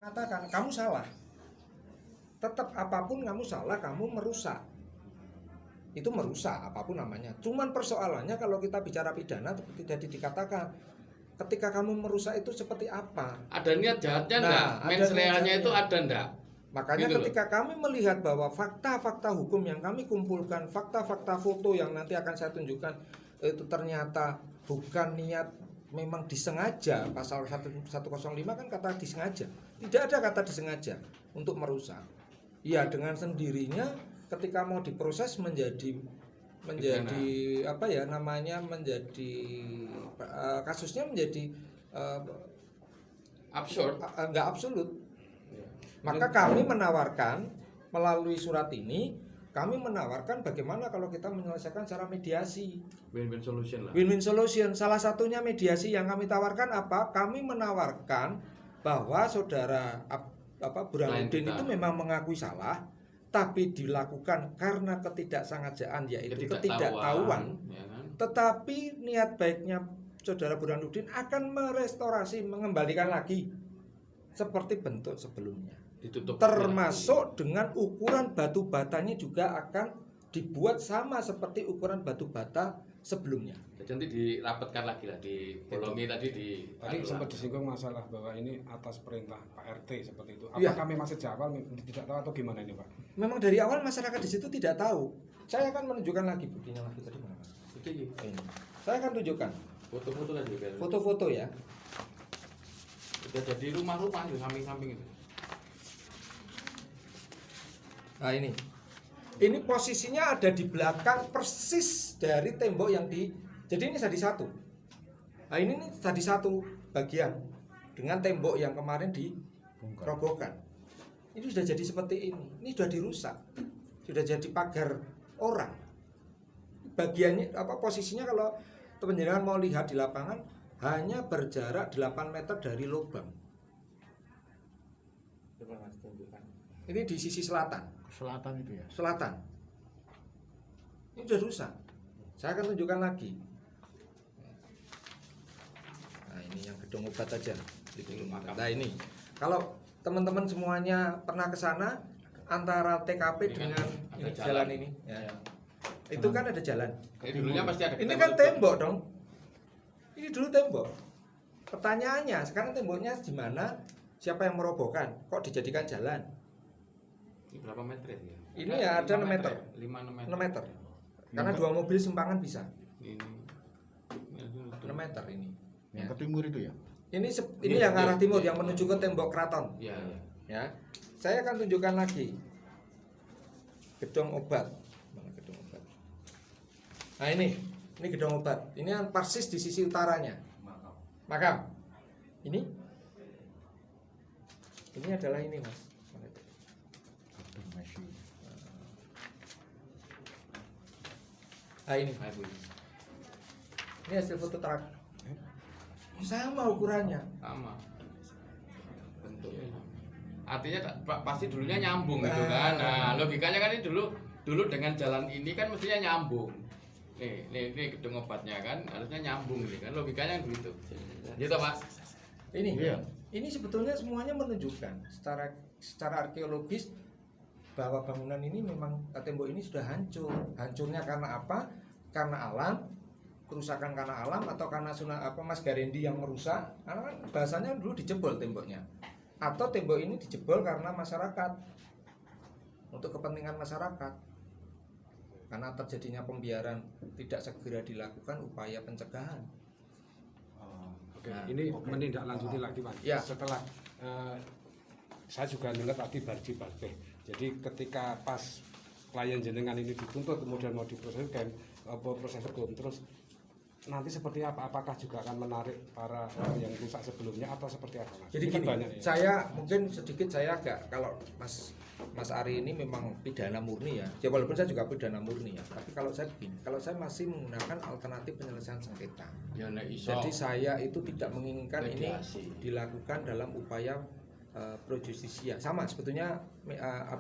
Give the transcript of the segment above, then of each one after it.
katakan kamu salah. Tetap apapun kamu salah, kamu merusak. Itu merusak apapun namanya. Cuman persoalannya kalau kita bicara pidana tidak dikatakan ketika kamu merusak itu seperti apa. Ada niat jahatnya enggak? Mensreanya itu ada enggak? Makanya gitu ketika kami melihat bahwa fakta-fakta hukum yang kami kumpulkan, fakta-fakta foto yang nanti akan saya tunjukkan itu ternyata bukan niat, memang disengaja. Pasal 105 kan kata disengaja. Tidak ada kata disengaja untuk merusak. Ya dengan sendirinya ketika mau diproses menjadi apa ya namanya, menjadi kasusnya menjadi absurd, enggak absolut. Maka kami menawarkan melalui surat ini, kami menawarkan bagaimana kalau kita menyelesaikan secara mediasi. Win-win solution lah. Win-win solution. Salah satunya mediasi yang kami tawarkan apa? Kami menawarkan bahwa saudara Burhanuddin itu memang mengakui salah, tapi dilakukan karena ketidaksengajaan, yaitu ketidaktahuan. Ya kan? Tetapi niat baiknya saudara Burhanuddin akan merestorasi, mengembalikan lagi seperti bentuk sebelumnya. Ditutup termasuk dengan ukuran batu batanya juga akan dibuat sama seperti ukuran batu bata sebelumnya. Jadi nanti dirapatkan lagi lah, dibolongi tadi sempat disinggung masalah bahwa ini atas perintah Pak RT seperti itu. Apakah memang sejak awal tidak tahu atau gimana ini Pak? Memang dari awal masyarakat di situ tidak tahu. Saya akan menunjukkan lagi buktinya lagi tadi mana Mas? Ini. Saya akan tunjukkan Foto-foto tadi. Foto-foto ya. Udah jadi rumah-rumah di samping-samping itu. Nah ini posisinya ada di belakang persis dari tembok yang jadi ini tadi satu. Nah ini tadi satu bagian dengan tembok yang kemarin dirobohkan. Ini sudah jadi seperti ini sudah dirusak, sudah jadi pagar orang. Bagiannya posisinya kalau teman-teman mau lihat di lapangan hanya berjarak 8 meter dari lubang. Ini di sisi selatan. Selatan itu ya? Selatan. Ini sudah rusak. Saya akan tunjukkan lagi. Nah ini yang gedung obat aja. Nah ini, kalau teman-teman semuanya pernah ke sana, antara TKP ini dengan ini jalan ini, ya. Itu kan ada jalan. Dulunya pasti ada. Ini kan tembok dong. Ini dulu tembok. Pertanyaannya, sekarang temboknya di mana? Siapa yang merobohkan? Kok dijadikan jalan? Ini berapa meter ya? Ini ya ada 6 meter. 5-6 meter. 6 meter. Karena 2 mobil simpangan bisa. Ini 6 meter ini. Yang ke timur itu ya? Ini yang arah timur yang menuju ke tembok keraton. Iya. Ya. Saya akan tunjukkan lagi. Gedung obat. Mana gedung obat? Nah ini gedung obat. Ini yang persis di sisi utaranya. Makam. Ini adalah ini Mas. Nah ini hasil foto terakhir. Sama ukurannya. Sama. Bentuknya. Artinya pasti dulunya nyambung gitu kan. Nah, logikanya kan ini dulu dengan jalan ini kan mestinya nyambung. Nih gedung obatnya kan harusnya nyambung ini kan, logikanya begitu. Gitu Pak. Ini. Iya. Ini sebetulnya semuanya menunjukkan secara arkeologis bahwa bangunan ini memang tembok ini sudah hancur. Hancurnya karena apa? Karena alam, kerusakan karena alam atau karena Mas Garendi yang merusak. Karena kan bahasanya dulu dijebol temboknya. Atau tembok ini dijebol karena masyarakat. Untuk kepentingan masyarakat. Karena terjadinya pembiaran tidak segera dilakukan upaya pencegahan. Oke, ini menindaklanjuti lagi Pak. Ya. Setelah saya juga dengar tadi Barji Balbeh. Jadi ketika pas klien jenengan ini dituntut kemudian mau diproses kan proses hukum, terus nanti seperti apa? Apakah juga akan menarik para yang rusak sebelumnya atau seperti apa Mas? Jadi Ini kan gini, banyak, ya? saya mungkin sedikit saya agak, kalau Mas Ari ini memang pidana murni ya. Ya walaupun saya juga pidana murni ya. Tapi kalau saya begini, kalau saya masih menggunakan alternatif penyelesaian sengketa. Ya nek iso. Jadi saya itu tidak menginginkan Mediasi. ini dilakukan dalam upaya pro justisia. Sama sebetulnya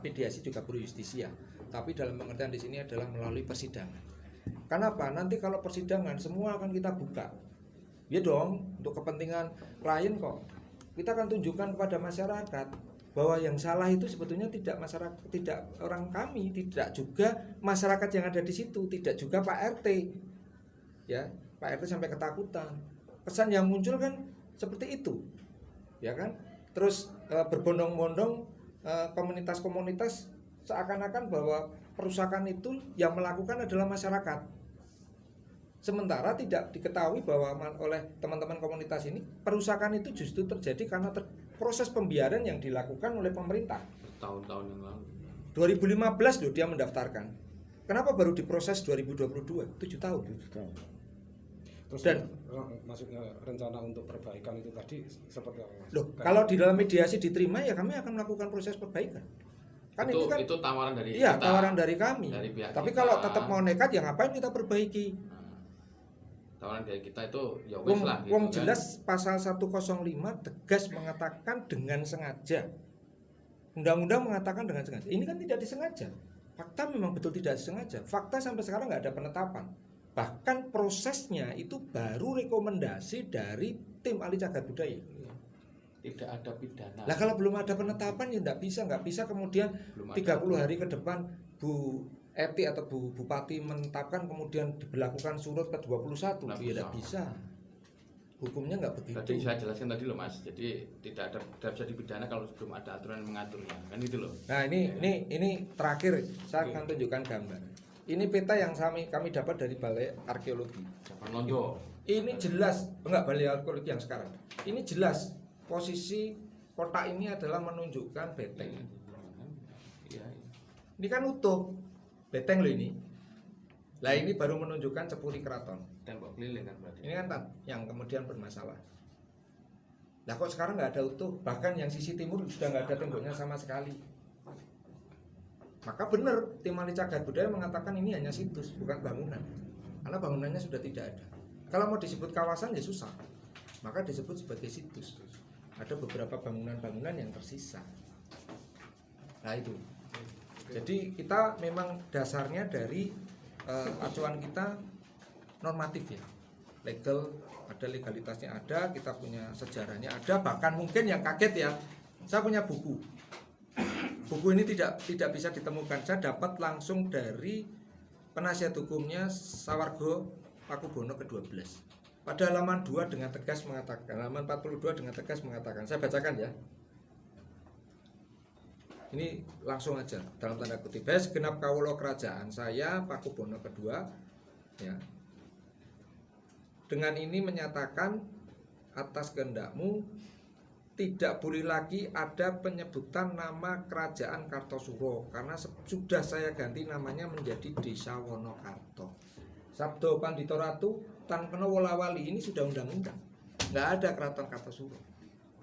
mediasi juga pro justisia. Tapi dalam pengertian di sini adalah melalui persidangan. Kenapa? Nanti kalau persidangan semua akan kita buka. Ya dong, untuk kepentingan klien kok. kita akan tunjukkan kepada masyarakat bahwa yang salah itu sebetulnya tidak masyarakat, tidak orang kami, tidak juga masyarakat yang ada di situ, tidak juga Pak RT. Ya, Pak RT sampai ketakutan. Kesan yang muncul kan seperti itu. Ya kan? Terus berbondong-bondong komunitas-komunitas seakan-akan bahwa perusakan itu yang melakukan adalah masyarakat. Sementara tidak diketahui bahwa oleh teman-teman komunitas ini perusakan itu justru terjadi karena proses pembiaran yang dilakukan oleh pemerintah. Tahun-tahun yang lalu. 2015 loh dia mendaftarkan. Kenapa baru diproses 2022? 7 tahun. Terus Dan maksudnya rencana untuk perbaikan itu tadi seperti apa, Mas? loh, kalau di dalam mediasi diterima ya kami akan melakukan proses perbaikan. Kan itu kan itu tawaran dari iya, kita. tawaran dari kami. Dari pihak Tapi kita. kalau tetap mau nekat ya ngapain kita perbaiki? Nah, tawaran dari kita itu ya wis Wong, lah gitu wong kan. jelas pasal 105 tegas mengatakan dengan sengaja. Undang-undang mengatakan dengan sengaja. Ini kan tidak disengaja. Fakta memang betul tidak disengaja. Fakta sampai sekarang nggak ada penetapan. Bahkan prosesnya itu baru rekomendasi dari tim ahli cagar budaya. Tidak ada pidana. Lah kalau belum ada penetapan ya nggak bisa kemudian Belum 30 hari ke depan Bu Eti atau Bu Bupati menetapkan kemudian diberlakukan surut ke 21. Nggak Ya tidak bisa. bisa. Hukumnya nggak begitu. Tadi saya jelaskan tadi loh Mas. Jadi tidak bisa dipidana kalau belum ada aturan yang mengaturnya. Kan gitu loh. Nah ini terakhir saya akan tunjukkan gambar. Ini peta yang kami dapat dari Balai Arkeologi. Japan Londo. Ini jelas, enggak Balai Arkeologi yang sekarang. Ini jelas posisi kotak ini adalah menunjukkan beteng. Iya. Ini kan utuh beteng loh ini. Lah ini baru menunjukkan cepuri keraton. Tembok keliling kan berarti. Ini kan yang kemudian bermasalah. Lah kok sekarang nggak ada utuh? Bahkan yang sisi timur sudah nggak ada temboknya sama sekali. Maka benar tim ahli cagar budaya mengatakan ini hanya situs, bukan bangunan. Karena bangunannya sudah tidak ada. Kalau mau disebut kawasan ya susah. Maka disebut sebagai situs. Ada beberapa bangunan-bangunan yang tersisa. Nah itu. Jadi kita memang dasarnya dari acuan kita normatif ya. Legal, ada legalitasnya ada, kita punya sejarahnya ada, bahkan mungkin yang kaget ya. Saya punya buku. Buku ini tidak bisa ditemukan. Saya dapat langsung dari penasihat hukumnya Sawargo Pakubono ke-12. Pada halaman 2 dengan tegas mengatakan, halaman 42 dengan tegas mengatakan, saya bacakan ya. Ini langsung aja dalam tanda kutip. Segenap kawula kerajaan saya Pakubono ke-2 ya. Dengan ini menyatakan atas kehendakmu tidak boleh lagi ada penyebutan nama kerajaan Kartosuro karena sudah saya ganti namanya menjadi Desa Wonokarto. Sabdo Pandito Ratu Tan Kena Wolawali ini sudah undang-undang. Nggak ada keraton Kartosuro.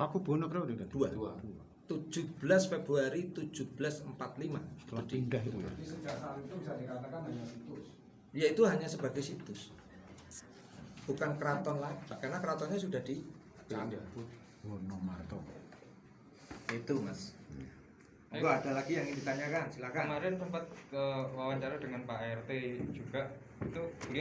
Pakubono berapa itu? Dua. 17 Februari 1745. Setelah pindah itu ya. Jadi sejak saat itu bisa dikatakan hanya situs. Ya itu hanya sebagai situs. Bukan keraton lagi karena keratonnya sudah di Wonomarto. itu Mas. Enggak ada lagi yang ingin ditanyakan, silakan. Kemarin sempat ke wawancara dengan Pak RT juga, itu beliau